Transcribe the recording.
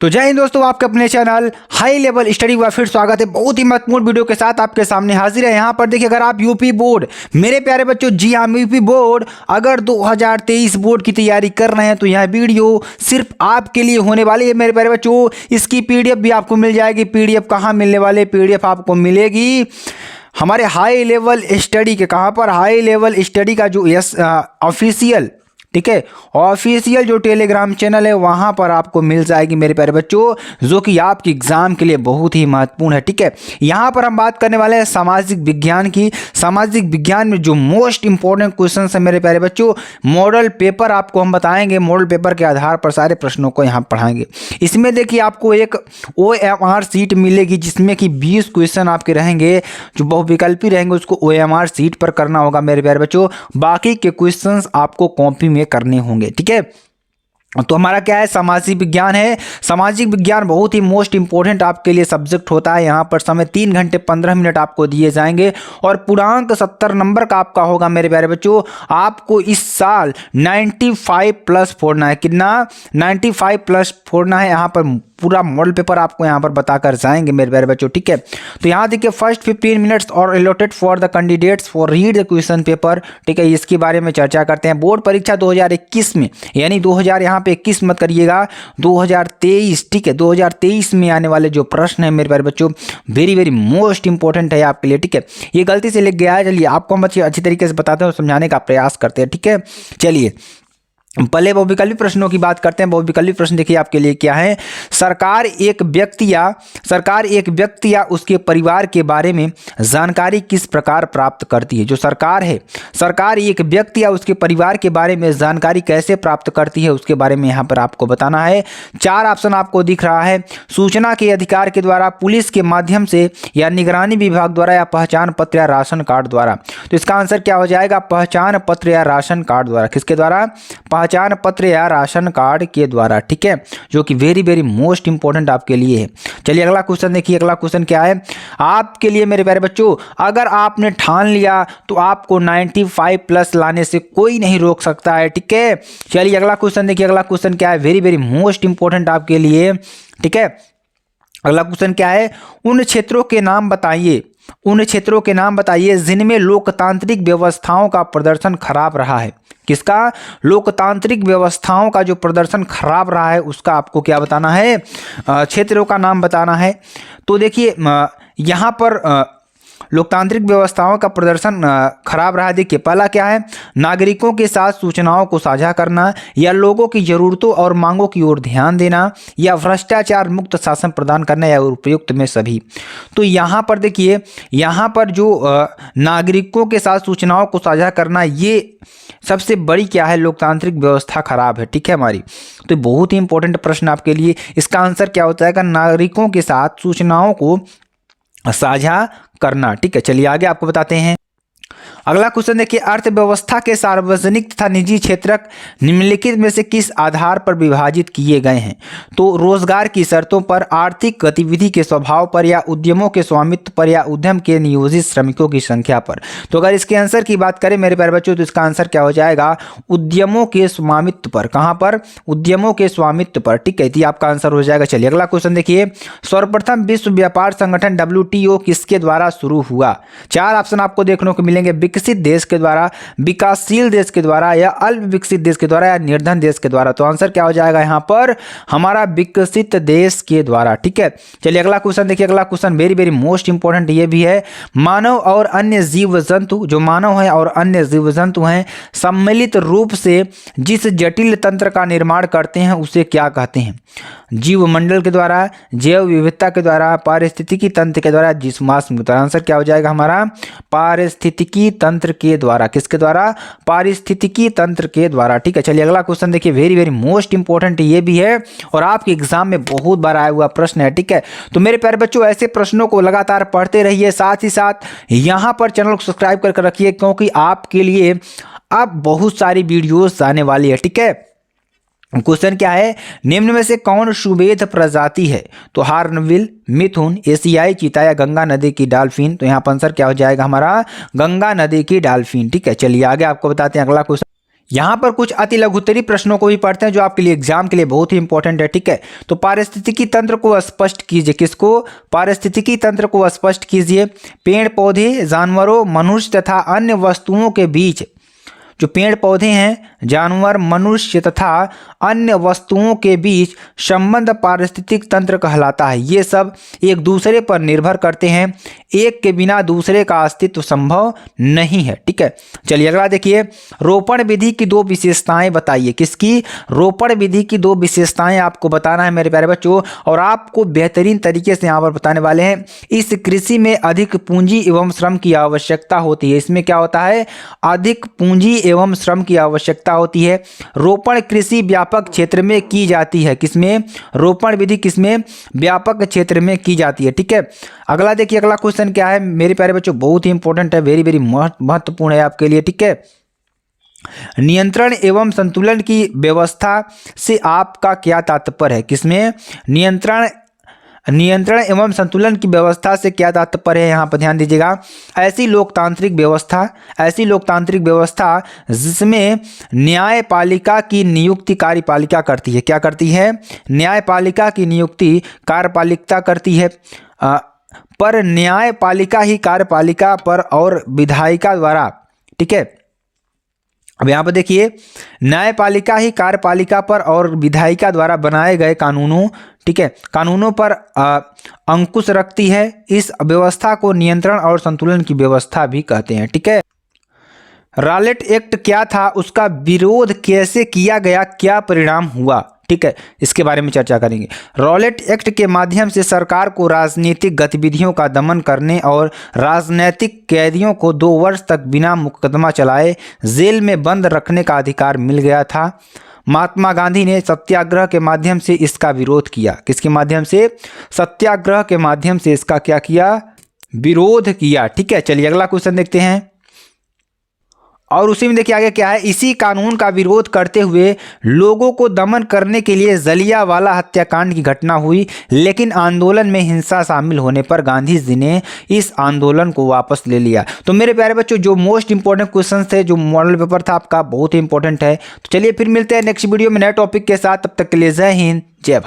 तो जय हिंद दोस्तों, आपके अपने चैनल हाई लेवल स्टडी हुआ फिर स्वागत है। बहुत ही महत्वपूर्ण वीडियो के साथ आपके सामने हाजिर है। यहाँ पर देखिए, अगर आप यूपी बोर्ड, मेरे प्यारे बच्चों, जी हाँ यूपी बोर्ड, अगर 2023 बोर्ड की तैयारी कर रहे हैं तो यह वीडियो सिर्फ आपके लिए होने वाली है मेरे प्यारे बच्चों। इसकी पीडीएफ भी आपको मिल जाएगी। पीडीएफ कहाँ मिलने वाले? पीडीएफ आपको मिलेगी हमारे हाई लेवल स्टडी के। कहाँ पर? हाई लेवल स्टडी का जो ऑफिशियल, ठीक है, ऑफिशियल जो टेलीग्राम चैनल है वहां पर आपको मिल जाएगी मेरे प्यारे बच्चों, जो कि आपके एग्जाम के लिए बहुत ही महत्वपूर्ण है। ठीक है, यहां पर हम बात करने वाले हैं सामाजिक विज्ञान की। सामाजिक विज्ञान में जो मोस्ट इंपॉर्टेंट क्वेश्चन है मेरे प्यारे बच्चों, मॉडल पेपर आपको हम बताएंगे। मॉडल पेपर के आधार पर सारे प्रश्नों को यहाँ पढ़ाएंगे। इसमें देखिए, आपको एक OMR सीट मिलेगी जिसमें कि 20 क्वेश्चन आपके रहेंगे, जो बहुविकल्पी रहेंगे उसको OMR सीट पर करना होगा मेरे प्यारे बच्चों। बाकी के क्वेश्चन आपको कॉपी में करने होंगे। ठीक है, तो हमारा क्या है? सामाजिक विज्ञान है। सामाजिक विज्ञान बहुत ही मोस्ट इंपॉर्टेंट आपके लिए सब्जेक्ट होता है। यहाँ पर समय 3 घंटे 15 मिनट आपको दिए जाएंगे और पूर्णांक 70 नंबर का आपका होगा मेरे प्यारे बच्चों। आपको इस साल 95 प्लस फोड़ना है। कितना? 95 प्लस फोड़ना है। यहाँ पर पूरा मॉडल पेपर आपको यहाँ पर बताकर जाएंगे मेरे प्यारे बच्चों। ठीक है, तो यहाँ देखिए, फर्स्ट 15 मिनट्स और allotted for the candidates for read the question paper. ठीक है, इसके बारे में चर्चा करते हैं। बोर्ड परीक्षा 2021 में, यानी 2000 यहाँ पे 21 मत करिएगा, 2023। ठीक है, 2023 में आने वाले जो प्रश्न है मेरे प्यारे बच्चों, वेरी वेरी मोस्ट इंपॉर्टेंट है आपके लिए। ठीक है, ये गलती से लिख गया है। चलिए आपको हम अच्छी तरीके से बताते हैं और समझाने का प्रयास करते हैं। ठीक है, चलिए पहले बहुविकल्पी प्रश्नों की बात करते हैं। बहुविकल्पी प्रश्न देखिए आपके लिए क्या है। सरकार एक व्यक्ति या उसके परिवार के बारे में जानकारी किस प्रकार प्राप्त करती है? जो सरकार है, सरकार एक व्यक्ति या उसके परिवार के बारे में जानकारी कैसे प्राप्त करती है उसके बारे में यहाँ पर आपको बताना है। 4 ऑप्शन आपको दिख रहा है। सूचना के अधिकार के द्वारा, पुलिस के माध्यम से, या निगरानी विभाग द्वारा, या पहचान पत्र या राशन कार्ड द्वारा। तो इसका आंसर क्या हो जाएगा? पहचान पत्र या राशन कार्ड द्वारा। किसके द्वारा? पहचान पत्र या राशन कार्ड के द्वारा। ठीक है, जो कि वेरी वेरी मोस्ट इंपॉर्टेंट आपके लिए है। चलिए अगला क्वेश्चन देखिए। अगला क्वेश्चन क्या है आपके लिए मेरे प्यारे बच्चों? अगर आपने ठान लिया तो आपको 95 प्लस लाने से कोई नहीं रोक सकता है। ठीक है, चलिए अगला क्वेश्चन देखिए। अगला क्वेश्चन क्या है? वेरी वेरी मोस्ट इंपॉर्टेंट आपके लिए। ठीक है, अगला क्वेश्चन क्या है? उन क्षेत्रों के नाम बताइए, उन क्षेत्रों के नाम बताइए जिनमें लोकतांत्रिक व्यवस्थाओं का प्रदर्शन खराब रहा है। किसका? लोकतांत्रिक व्यवस्थाओं का जो प्रदर्शन खराब रहा है उसका आपको क्या बताना है? क्षेत्रों का नाम बताना है। तो देखिए, यहाँ पर लोकतांत्रिक व्यवस्थाओं का प्रदर्शन खराब रहा। देखिए, पहला क्या है? नागरिकों के साथ सूचनाओं को साझा करना, या लोगों की जरूरतों और मांगों की ओर ध्यान देना, या भ्रष्टाचार मुक्त शासन प्रदान करना, या उपयुक्त में सभी। तो यहाँ पर देखिए, यहाँ पर जो नागरिकों के साथ सूचनाओं को साझा करना, ये सबसे बड़ी क्या है? लोकतांत्रिक व्यवस्था खराब है। ठीक है हमारी। तो बहुत ही इंपॉर्टेंट प्रश्न आपके लिए। इसका आंसर क्या होता है? नागरिकों के साथ सूचनाओं को साझा करना। ठीक है, चलिए आगे आपको बताते हैं। अगला क्वेश्चन देखिए, अर्थव्यवस्था के सार्वजनिक तथा निजी क्षेत्र निम्नलिखित में से किस आधार पर विभाजित किए गए हैं? तो रोजगार की शर्तों पर, आर्थिक गतिविधि के स्वभाव पर, या उद्यमों के स्वामित्व पर, या उद्यम के नियोजित श्रमिकों की संख्या पर। तो अगर इसके आंसर की बात करें मेरे प्यारे बच्चों, तो इसका आंसर क्या हो जाएगा? उद्यमों के स्वामित्व पर। कहां पर? उद्यमों के स्वामित्व पर। ठीक है, तो आपका आंसर हो जाएगा। चलिए अगला क्वेश्चन देखिए, सर्वप्रथम विश्व व्यापार संगठन WTO किसके द्वारा शुरू हुआ? 4 ऑप्शन आपको देखने को मिलेंगे। विकसित देश के द्वारा, विकासशील देश के द्वारा, या अल्प विकसित देश के द्वारा, या निर्धन देश के द्वारा। तो आंसर क्या हो जाएगा यहाँ पर? हमारा विकसित देश के द्वारा। ठीक है, चलिए अगला क्वेश्चन देखिए। अगला question very very most important ये भी है। मानव और अन्य जीव जंतु, जो मानव है और अन्य जीव जंतु हैं, सम्मिलित रूप से जिस जटिल तंत्र का निर्माण करते हैं उसे क्या कहते हैं? जीव मंडल के द्वारा, जैव विविधता के द्वारा, पारिस्थितिकी तंत्र के द्वारा, जीवाश्म के द्वारा। आंसर क्या हो जाएगा हमारा? पारिस्थितिकी तंत्र के द्वारा। किसके द्वारा? पारिस्थितिकी तंत्र के द्वारा। ठीक है, चलिए अगला क्वेश्चन देखिए। वेरी वेरी मोस्ट इंपॉर्टेंट ये भी है और आपके एग्जाम में बहुत बार आया हुआ प्रश्न है। ठीक है, तो मेरे प्यारे बच्चों, ऐसे प्रश्नों को लगातार पढ़ते रहिए। साथ ही साथ यहाँ पर चैनल को सब्सक्राइब करके रखिए, क्योंकि आपके लिए अब बहुत सारी वीडियोस आने वाली है। ठीक है, क्वेश्चन क्या है? निम्न में से कौन सुवेद प्रजाति है? तो हार्नबिल, मिथुन, एशियाई चीता, या गंगा नदी की डॉल्फिन। तो यहाँ पर आंसर क्या हो जाएगा हमारा? गंगा नदी की डॉल्फिन। ठीक है, चलिए आगे आपको बताते हैं। अगला क्वेश्चन यहाँ पर कुछ अति लघुत्तरी प्रश्नों को भी पढ़ते हैं जो आपके लिए एग्जाम के लिए बहुत ही इंपॉर्टेंट है। ठीक है, तो पारिस्थितिकी तंत्र को स्पष्ट कीजिए। किसको? पारिस्थितिकी तंत्र को स्पष्ट कीजिए। पेड़ पौधे, जानवरों, मनुष्य तथा अन्य वस्तुओं के बीच, जो पेड़ पौधे हैं, जानवर, मनुष्य तथा अन्य वस्तुओं के बीच संबंध पारिस्थितिक तंत्र कहलाता है। ये सब एक दूसरे पर निर्भर करते हैं, एक के बिना दूसरे का अस्तित्व संभव नहीं है। ठीक है, चलिए अगला देखिए। रोपण विधि की 2 विशेषताएं बताइए। किसकी? रोपण विधि की 2 विशेषताएं आपको बताना है मेरे प्यारे बच्चों, और आपको बेहतरीन तरीके से यहाँ पर बताने वाले हैं। इस कृषि में अधिक पूंजी एवं श्रम की आवश्यकता होती है। इसमें क्या होता है? अधिक पूंजी एवं श्रम की आवश्यकता होती है। रोपण कृषि व्यापक क्षेत्र में की जाती है। किसमें? रोपण विधि किसमें? व्यापक क्षेत्र में की जाती है। ठीक है, अगला देखिए, अगला क्वेश्चन क्या है मेरे प्यारे बच्चों, बहुत ही इंपॉर्टेंट है, वेरी वेरी महत्वपूर्ण है आपके लिए। ठीक है, नियंत्रण एवं संतुलन की व्यवस्था से आपका क्या तात्पर्य है? किसमें? नियंत्रण एवं संतुलन की व्यवस्था से क्या तात्पर्य है? यहाँ पर ध्यान दीजिएगा। ऐसी लोकतांत्रिक व्यवस्था जिसमें न्यायपालिका की नियुक्ति कार्यपालिका करती है। क्या करती है? न्यायपालिका की नियुक्ति कार्यपालिका करती है, पर न्यायपालिका ही कार्यपालिका पर और विधायिका द्वारा, ठीक है, अब यहाँ पर देखिए, न्यायपालिका ही कार्यपालिका पर और विधायिका द्वारा बनाए गए कानूनों, ठीक है, कानूनों पर अंकुश रखती है। इस व्यवस्था को नियंत्रण और संतुलन की व्यवस्था भी कहते हैं। ठीक है, रॉलेट एक्ट क्या था? उसका विरोध कैसे किया गया? क्या परिणाम हुआ? ठीक है, इसके बारे में चर्चा करेंगे। रॉलेट एक्ट के माध्यम से सरकार को राजनीतिक गतिविधियों का दमन करने और राजनीतिक कैदियों को 2 वर्ष तक बिना मुकदमा चलाए जेल में बंद रखने का अधिकार मिल गया था। महात्मा गांधी ने सत्याग्रह के माध्यम से इसका विरोध किया। किसके माध्यम से? सत्याग्रह के माध्यम से इसका क्या किया? विरोध किया। ठीक है, चलिए अगला क्वेश्चन देखते हैं, और उसी में देखिए आगे क्या है। इसी कानून का विरोध करते हुए लोगों को दमन करने के लिए जलियांवाला हत्याकांड की घटना हुई, लेकिन आंदोलन में हिंसा शामिल होने पर गांधी जी ने इस आंदोलन को वापस ले लिया। तो मेरे प्यारे बच्चों, जो मोस्ट इंपॉर्टेंट क्वेश्चन थे, जो मॉडल पेपर था आपका, बहुत ही इंपॉर्टेंट है। तो चलिए फिर मिलते हैं नेक्स्ट वीडियो में नए टॉपिक के साथ। तब तक के लिए जय हिंद, जय भारत।